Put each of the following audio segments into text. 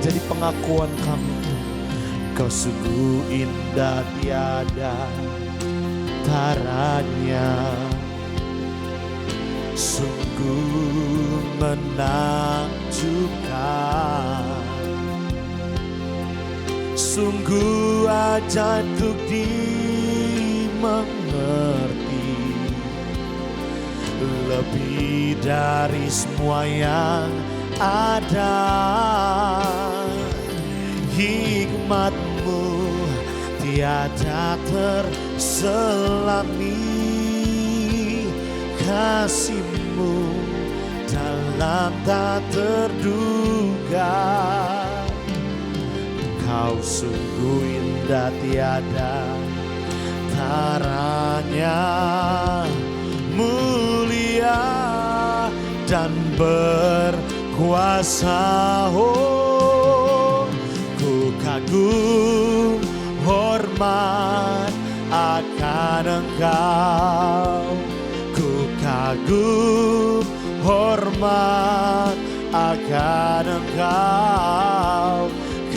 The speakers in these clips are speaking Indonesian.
jadi pengakuan kami. Kau sungguh indah tiada taranya, sungguh menakjubkan, sungguh ajaib untuk dimengerti, lebih dari semua yang ada. Hikmatmu tiada terselami, kasihmu dalam tak terduga. Kau sungguh indah tiada taranya, mulia dan berkuasa. Oh, ku kagum hormat akan Engkau, ku kagum hormat akan Engkau.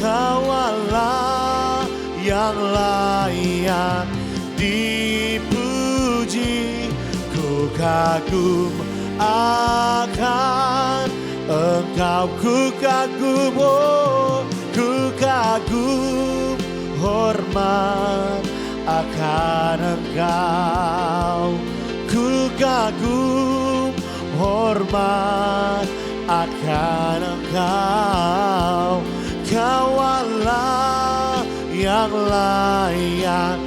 Kau Allah yang layak dipuji, ku kagum akan Engkau, ku kagum, oh, ku kagum hormat akan Engkau, ku kagum hormat akan Engkau. Kau Allah yang layak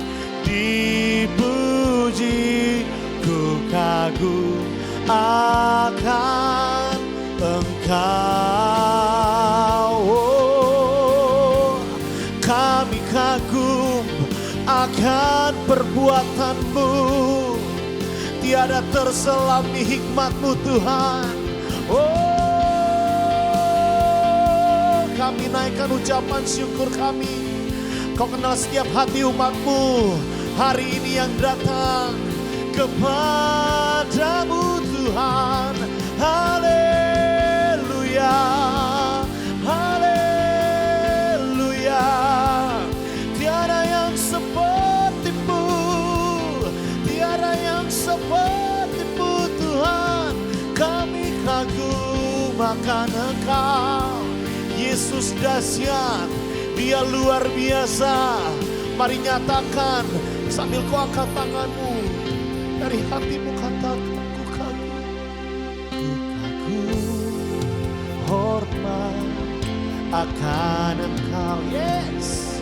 dipuji, ku kagum akan Engkau. Oh, kami kagum akan perbuatan-Mu, tiada terselami hikmat-Mu Tuhan. Oh, kami naikkan ucapan syukur kami. Kau kenal setiap hati umat-Mu hari ini yang datang kepadamu Tuhan. Haleluya, haleluya. Tiada yang seperti-Mu, tiada yang seperti-Mu Tuhan. Kami kagum akan Engkau. Yesus dahsyat, Dia luar biasa. Mari nyatakan sambil kau angkat tanganmu, dari hatimu katakan, ku kagum, hormat akan Engkau. Yes,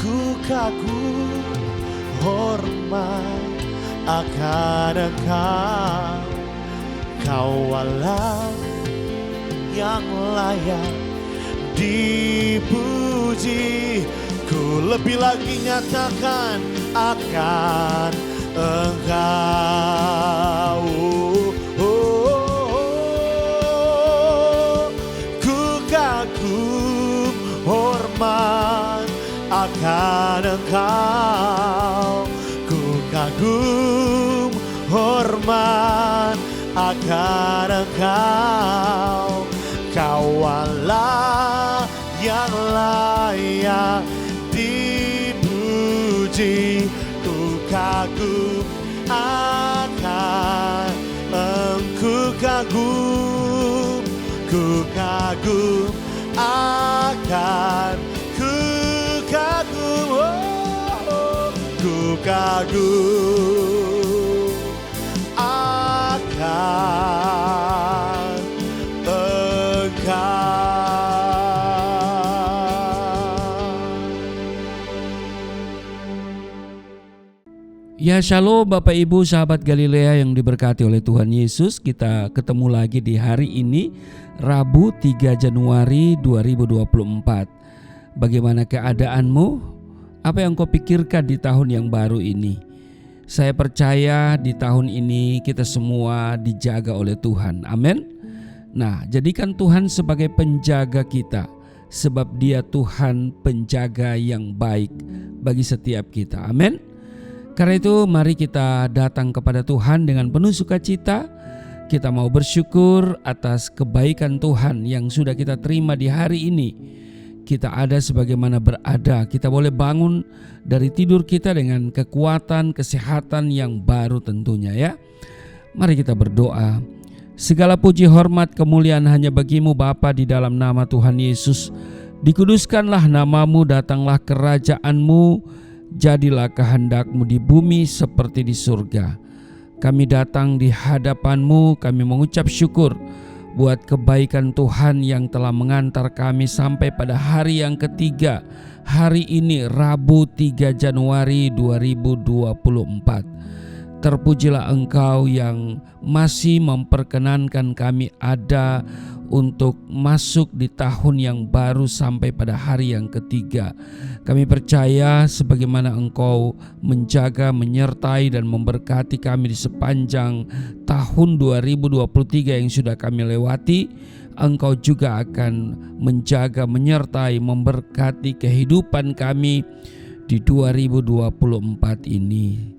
ku kagum hormat akan Engkau. Kau Allah yang layak dipuji, ku lebih lagi nyatakan akan Engkau. Ku kagum hormat akan Engkau, ku kagum hormat akan Engkau. Kau Allah yang layak dipuji, ku kagum akan Engkau, kagum, ku kagum akan, ku kagum, oh, ku kagum akan Engkau. Ya shalom Bapak Ibu sahabat Galilea yang diberkati oleh Tuhan Yesus. Kita ketemu lagi di hari ini Rabu 3 Januari 2024. Bagaimana keadaanmu? Apa yang kau pikirkan di tahun yang baru ini? Saya percaya di tahun ini kita semua dijaga oleh Tuhan. Amin. Nah, jadikan Tuhan sebagai penjaga kita, sebab Dia Tuhan penjaga yang baik bagi setiap kita. Amin. Karena itu mari kita datang kepada Tuhan dengan penuh sukacita. Kita mau bersyukur atas kebaikan Tuhan yang sudah kita terima di hari ini. kita ada sebagaimana berada. Kita boleh bangun dari tidur kita dengan kekuatan, kesehatan yang baru tentunya ya. Mari kita berdoa. Segala puji, hormat, kemuliaan hanya bagimu Bapa, di dalam nama Tuhan Yesus. Dikuduskanlah namamu, datanglah kerajaanmu, jadilah kehendakmu di bumi seperti di surga. Kami datang di hadapanmu, kami mengucap syukur buat kebaikan Tuhan yang telah mengantar kami sampai pada hari yang ketiga. Hari ini Rabu 3 Januari 2024. Terpujilah Engkau yang masih memperkenankan kami ada untuk masuk di tahun yang baru sampai pada hari yang ketiga. Kami percaya sebagaimana Engkau menjaga, menyertai dan memberkati kami di sepanjang tahun 2023 yang sudah kami lewati, Engkau juga akan menjaga, menyertai, memberkati kehidupan kami di 2024 ini.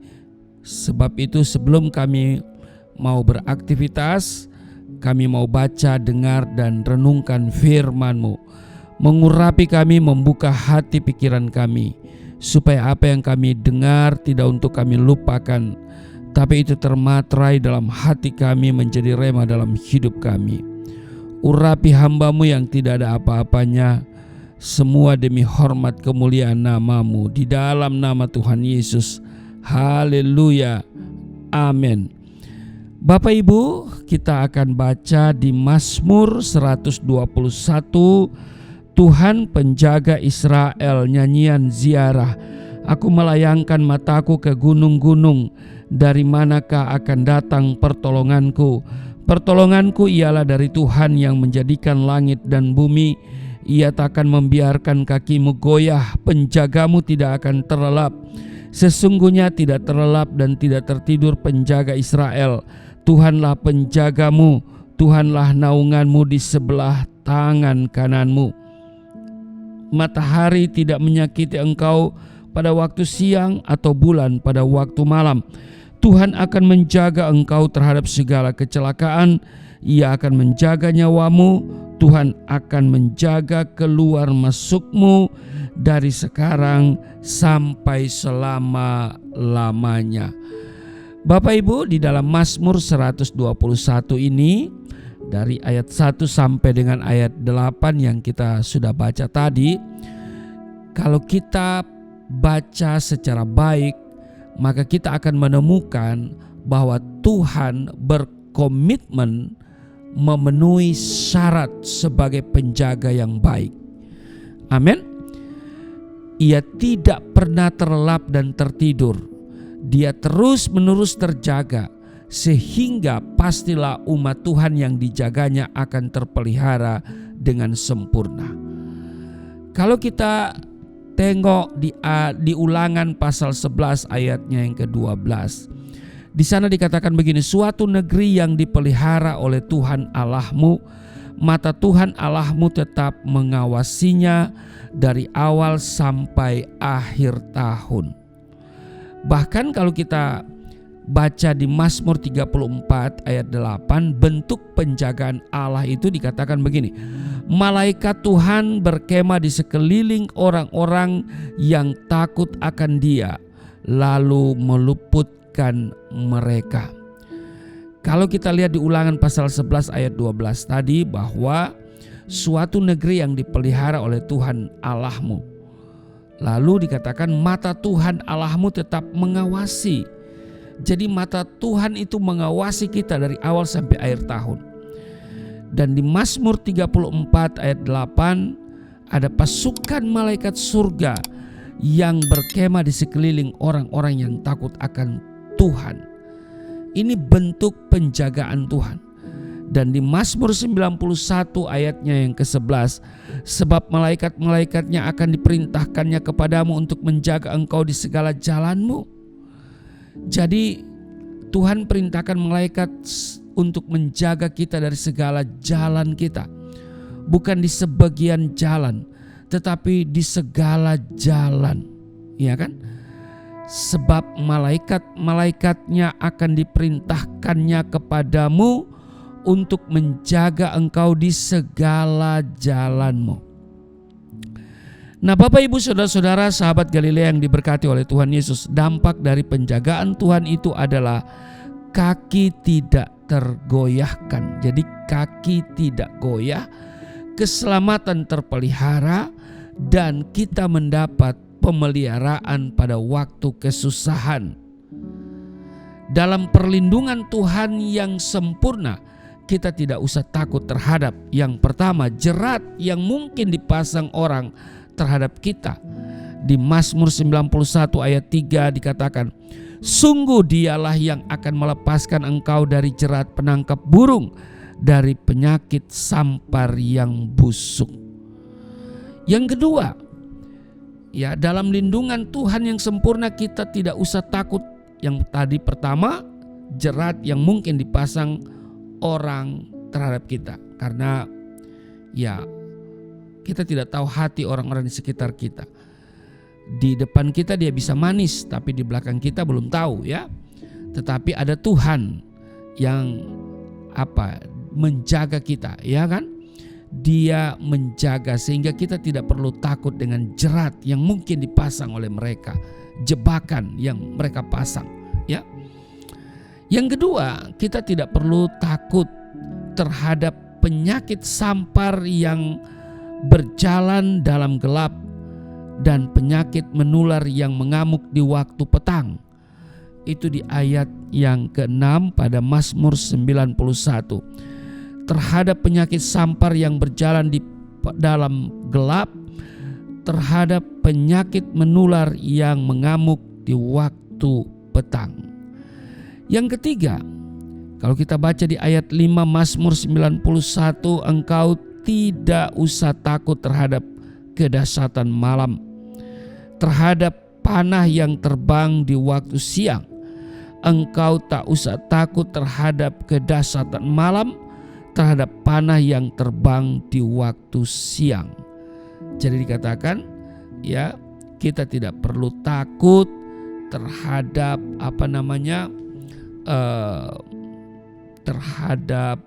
Sebab itu sebelum kami mau beraktivitas, kami mau baca, dengar, dan renungkan firman-Mu. Mengurapi kami, membuka hati pikiran kami, supaya apa yang kami dengar tidak untuk kami lupakan, tapi itu termaterai dalam hati kami, menjadi rema dalam hidup kami. Urapi hamba-Mu yang tidak ada apa-apanya, semua demi hormat kemuliaan nama-Mu, di dalam nama Tuhan Yesus. Haleluya, amin. Bapak Ibu, kita akan baca di Mazmur 121, Tuhan penjaga Israel, nyanyian ziarah. Aku melayangkan mataku ke gunung-gunung, dari manakah akan datang pertolonganku? Pertolonganku ialah dari Tuhan yang menjadikan langit dan bumi. Ia takkan membiarkan kakimu goyah, penjagamu tidak akan terlelap. Sesungguhnya tidak terlelap dan tidak tertidur penjaga Israel. Tuhanlah penjagamu, Tuhanlah naunganmu di sebelah tangan kananmu. Matahari tidak menyakiti engkau pada waktu siang, atau bulan pada waktu malam. Tuhan akan menjaga engkau terhadap segala kecelakaan. Ia akan menjaga nyawamu. Tuhan akan menjaga keluar masukmu dari sekarang sampai selama-lamanya. Bapak Ibu, di dalam Mazmur 121 ini, dari ayat 1 sampai dengan ayat 8 yang kita sudah baca tadi, kalau kita baca secara baik, maka kita akan menemukan bahwa Tuhan berkomitmen memenuhi syarat sebagai penjaga yang baik. Amin. Ia tidak pernah terlelap dan tertidur. Dia terus-menerus terjaga, sehingga pastilah umat Tuhan yang dijaganya akan terpelihara dengan sempurna. Kalau kita tengok di Ulangan pasal 11 ayatnya yang ke-12. Di sana dikatakan begini, suatu negeri yang dipelihara oleh Tuhan Allahmu, mata Tuhan Allahmu tetap mengawasinya dari awal sampai akhir tahun. Bahkan kalau kita baca di Mazmur 34 ayat 8, bentuk penjagaan Allah itu dikatakan begini, malaikat Tuhan berkemah di sekeliling orang-orang yang takut akan Dia, lalu meluputkan mereka. Kalau kita lihat di Ulangan pasal 11 ayat 12 tadi, bahwa suatu negeri yang dipelihara oleh Tuhan Allahmu, lalu dikatakan mata Tuhan Allahmu tetap mengawasi. Jadi mata Tuhan itu mengawasi kita dari awal sampai akhir tahun. Dan di Mazmur 34 ayat 8 ada pasukan malaikat surga yang berkemah di sekeliling orang-orang yang takut akan Tuhan. Ini bentuk penjagaan Tuhan. Dan di Mazmur 91 ayatnya yang ke-11, sebab malaikat-malaikatnya akan diperintahkannya kepadamu untuk menjaga engkau di segala jalanmu. Jadi Tuhan perintahkan malaikat untuk menjaga kita dari segala jalan kita. Bukan di sebagian jalan, tetapi di segala jalan. Ya kan? Sebab malaikat-malaikatnya akan diperintahkannya kepadamu untuk menjaga engkau di segala jalanmu. Nah, Bapak Ibu Saudara-saudara sahabat Galilea yang diberkati oleh Tuhan Yesus, dampak dari penjagaan Tuhan itu adalah kaki tidak tergoyahkan. Jadi kaki tidak goyah, keselamatan terpelihara, dan kita mendapat pemeliharaan pada waktu kesusahan. Dalam perlindungan Tuhan yang sempurna, kita tidak usah takut terhadap yang pertama, jerat yang mungkin dipasang orang terhadap kita. Di Mazmur 91 ayat 3 dikatakan, sungguh dialah yang akan melepaskan engkau dari jerat penangkap burung, dari penyakit sampar yang busuk. Yang kedua, ya, dalam lindungan Tuhan yang sempurna kita tidak usah takut. Yang tadi pertama, jerat yang mungkin dipasang orang terhadap kita, karena ya kita tidak tahu hati orang-orang di sekitar kita. Di depan kita dia bisa manis, tapi di belakang kita belum tahu, ya. Tetapi ada Tuhan yang menjaga kita, ya kan? Dia menjaga sehingga kita tidak perlu takut dengan jerat yang mungkin dipasang oleh mereka, jebakan yang mereka pasang, ya. Yang kedua, kita tidak perlu takut terhadap penyakit sampar yang berjalan dalam gelap dan penyakit menular yang mengamuk di waktu petang. Itu di ayat yang ke-6 pada Mazmur 91. Terhadap penyakit sampar yang berjalan di dalam gelap, terhadap penyakit menular yang mengamuk di waktu petang. Yang ketiga, kalau kita baca di ayat 5 Mazmur 91, engkau tidak usah takut terhadap kedahsyatan malam, terhadap panah yang terbang di waktu siang. Engkau tak usah takut terhadap kedahsyatan malam, terhadap panah yang terbang di waktu siang. Jadi dikatakan, ya, kita tidak perlu takut terhadap terhadap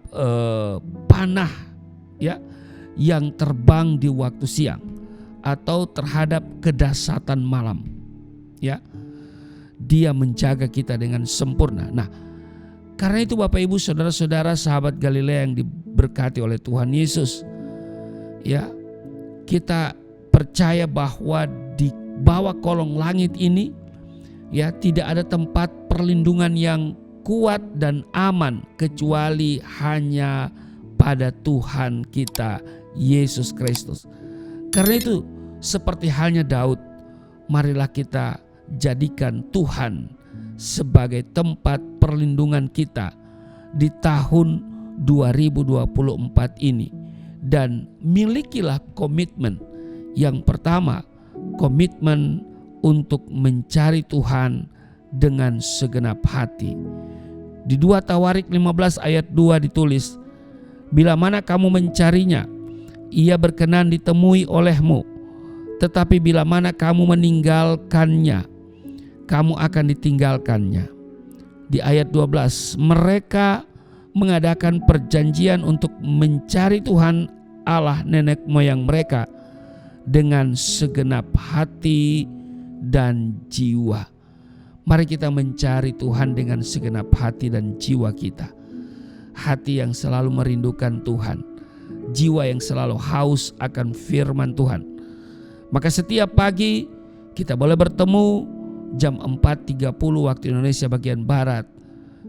panah, ya, yang terbang di waktu siang, atau terhadap kedahsyatan malam, ya. Dia menjaga kita dengan sempurna. Nah, karena itu Bapak Ibu Saudara-saudara sahabat Galilea yang diberkati oleh Tuhan Yesus, ya, kita percaya bahwa di bawah kolong langit ini, ya, tidak ada tempat perlindungan yang kuat dan aman kecuali hanya pada Tuhan kita Yesus Kristus. Karena itu seperti halnya Daud, marilah kita jadikan Tuhan sebagai tempat perlindungan kita di tahun 2024 ini, dan milikilah komitmen. Yang pertama, komitmen untuk mencari Tuhan dengan segenap hati. Di 2 Tawarik 15 ayat 2 ditulis, bila mana kamu mencarinya, ia berkenan ditemui olehmu. Tetapi bila mana kamu meninggalkannya, kamu akan ditinggalkannya. Di ayat 12, mereka mengadakan perjanjian untuk mencari Tuhan Allah nenek moyang mereka dengan segenap hati dan jiwa. Mari kita mencari Tuhan dengan segenap hati dan jiwa kita. Hati yang selalu merindukan Tuhan, jiwa yang selalu haus akan firman Tuhan. Maka setiap pagi kita boleh bertemu jam 4.30 waktu Indonesia bagian Barat.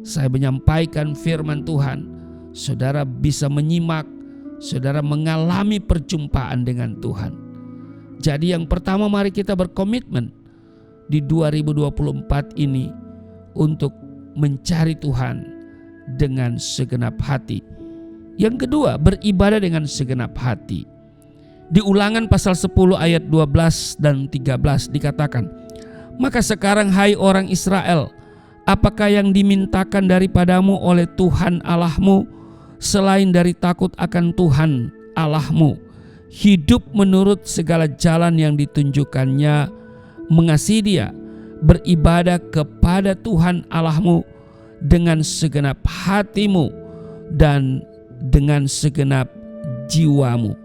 Saya menyampaikan firman Tuhan. Saudara bisa menyimak, saudara mengalami perjumpaan dengan Tuhan. Jadi yang pertama, mari kita berkomitmen di 2024 ini untuk mencari Tuhan dengan segenap hati. Yang kedua, beribadah dengan segenap hati. Di Ulangan pasal 10 ayat 12 dan 13 dikatakan, maka sekarang hai orang Israel, apakah yang dimintakan daripadamu oleh Tuhan Allahmu selain dari takut akan Tuhan Allahmu, hidup menurut segala jalan yang ditunjukkannya, mengasihi Dia, beribadah kepada Tuhan Allahmu dengan segenap hatimu dan dengan segenap jiwamu.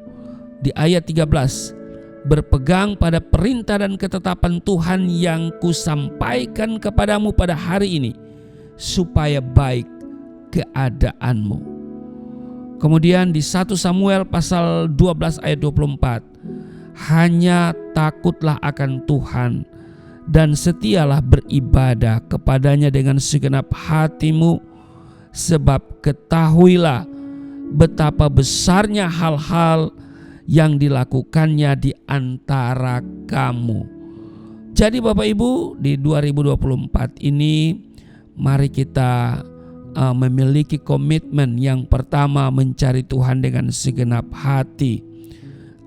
Di ayat 13, berpegang pada perintah dan ketetapan Tuhan yang kusampaikan kepadamu pada hari ini, supaya baik keadaanmu. Kemudian di 1 Samuel pasal 12 ayat 24, hanya takutlah akan Tuhan dan setialah beribadah kepadanya dengan segenap hatimu, sebab ketahuilah betapa besarnya hal-hal yang dilakukannya di antara kamu. Jadi Bapak Ibu, di 2024 ini mari kita memiliki komitmen. Yang pertama, mencari Tuhan dengan segenap hati.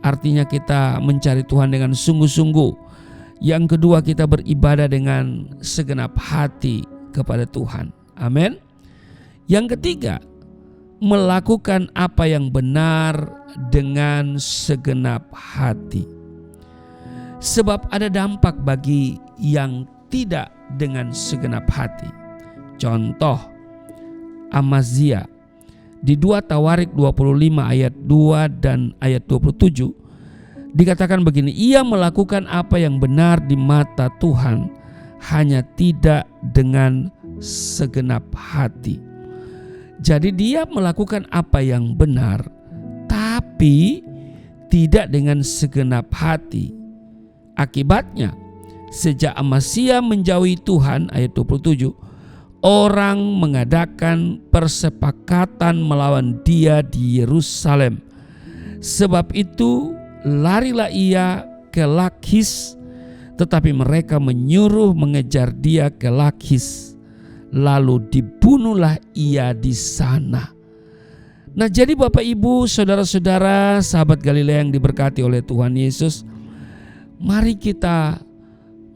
Artinya kita mencari Tuhan dengan sungguh-sungguh. Yang kedua, kita beribadah dengan segenap hati kepada Tuhan. Amin. Yang ketiga, melakukan apa yang benar dengan segenap hati. Sebab ada dampak bagi yang tidak dengan segenap hati. Contoh, Amazia di 2 Tawarik 25 ayat 2 dan ayat 27 dikatakan begini, ia melakukan apa yang benar di mata Tuhan, hanya tidak dengan segenap hati. Jadi dia melakukan apa yang benar, tapi tidak dengan segenap hati. Akibatnya, sejak Amazia menjauhi Tuhan, ayat 27, orang mengadakan persepakatan melawan dia di Yerusalem. Sebab itu larilah ia ke Lakhis, tetapi mereka menyuruh mengejar dia ke Lakhis. Lalu dibunuhlah ia di sana. Nah, jadi Bapak Ibu, saudara-saudara, sahabat Galilea yang diberkati oleh Tuhan Yesus, mari kita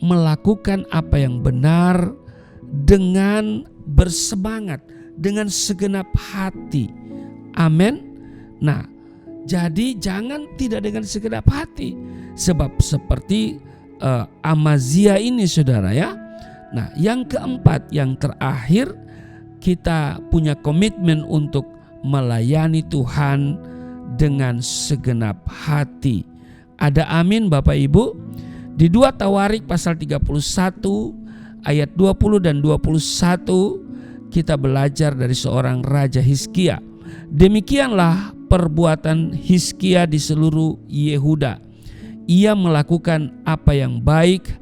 melakukan apa yang benar dengan bersemangat, dengan segenap hati. Amin. Nah, jadi jangan tidak dengan segenap hati, sebab seperti Amazia ini, saudara ya. Nah, yang keempat, yang terakhir, kita punya komitmen untuk melayani Tuhan dengan segenap hati. Ada amin Bapak Ibu? Di 2 Tawarik pasal 31 ayat 20 dan 21 kita belajar dari seorang Raja Hizkia. Demikianlah perbuatan Hizkia di seluruh Yehuda. Ia melakukan apa yang baik,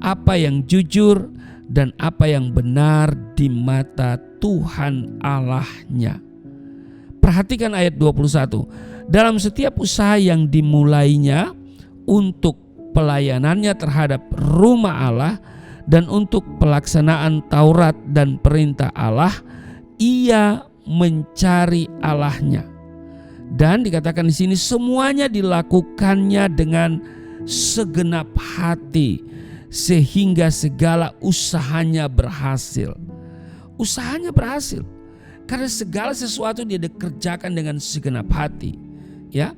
apa yang jujur, dan apa yang benar di mata Tuhan Allahnya. Perhatikan ayat 21. Dalam setiap usaha yang dimulainya untuk pelayanannya terhadap rumah Allah dan untuk pelaksanaan Taurat dan perintah Allah, ia mencari Allahnya. Dan dikatakan di sini semuanya dilakukannya dengan segenap hati, sehingga segala usahanya berhasil. Usahanya berhasil karena segala sesuatu dia dikerjakan dengan segenap hati, ya.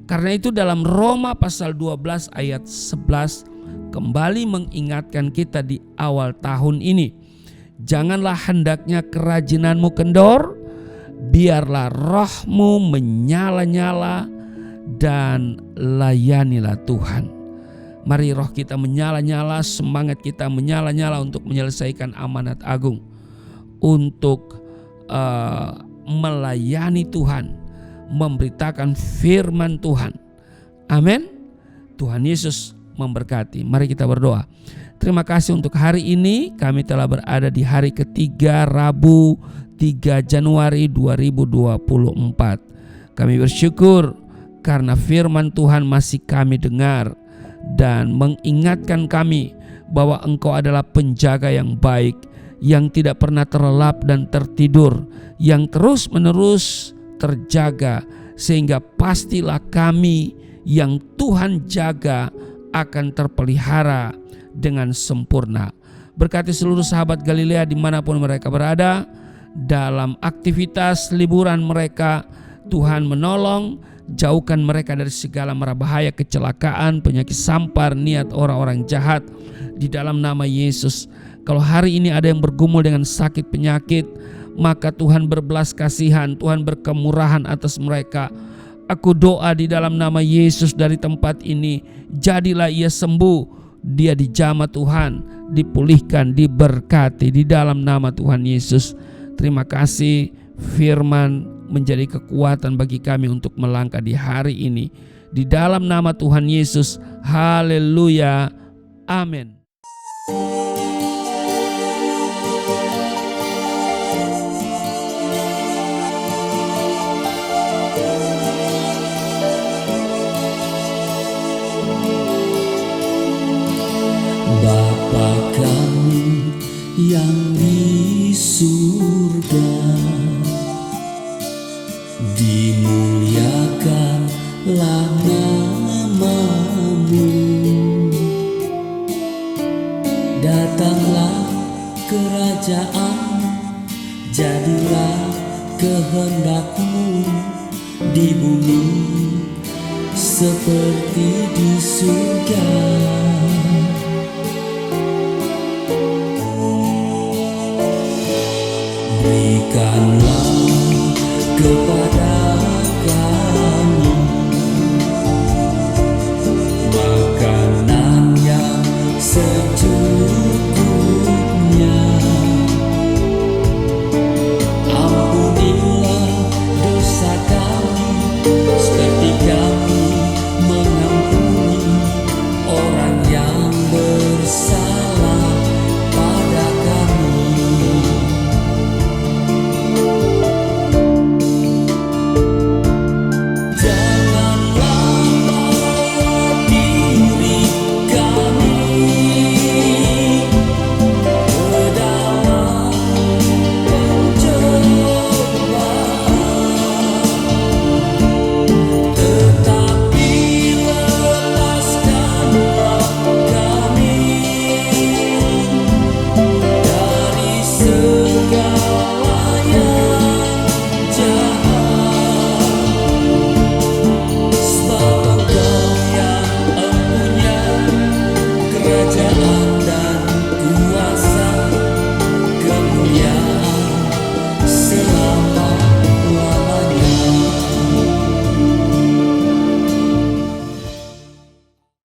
Karena itu dalam Roma pasal 12 ayat 11 kembali mengingatkan kita di awal tahun ini, janganlah hendaknya kerajinanmu kendor, biarlah rohmu menyala-nyala dan layanilah Tuhan. Mari roh kita menyala-nyala, semangat kita menyala-nyala untuk menyelesaikan amanat agung, untuk melayani Tuhan, memberitakan firman Tuhan. Amin. Tuhan Yesus memberkati. Mari kita berdoa. Terima kasih untuk hari ini. Kami telah berada di hari ketiga, Rabu 3 Januari 2024. Kami bersyukur karena firman Tuhan masih kami dengar dan mengingatkan kami bahwa Engkau adalah penjaga yang baik, yang tidak pernah terlelap dan tertidur, yang terus-menerus terjaga, sehingga pastilah kami yang Tuhan jaga akan terpelihara dengan sempurna. Berkati seluruh sahabat Galilea dimanapun mereka berada, dalam aktivitas liburan mereka, Tuhan menolong, jauhkan mereka dari segala mara bahaya, kecelakaan, penyakit sampar, niat orang-orang jahat di dalam nama Yesus. Kalau hari ini ada yang bergumul dengan sakit penyakit, maka Tuhan berbelas kasihan, Tuhan berkemurahan atas mereka. Aku doa di dalam nama Yesus dari tempat ini, jadilah ia sembuh. Dia dijamah Tuhan, dipulihkan, diberkati di dalam nama Tuhan Yesus. Terima kasih, firman menjadi kekuatan bagi kami untuk melangkah di hari ini. Di dalam nama Tuhan Yesus, haleluya, amin. Bapa kami yang di surga, dimuliakanlah nama-Mu. Datanglah kerajaan, jadilah kehendak-Mu di bumi seperti di surga. Berikanlah kepada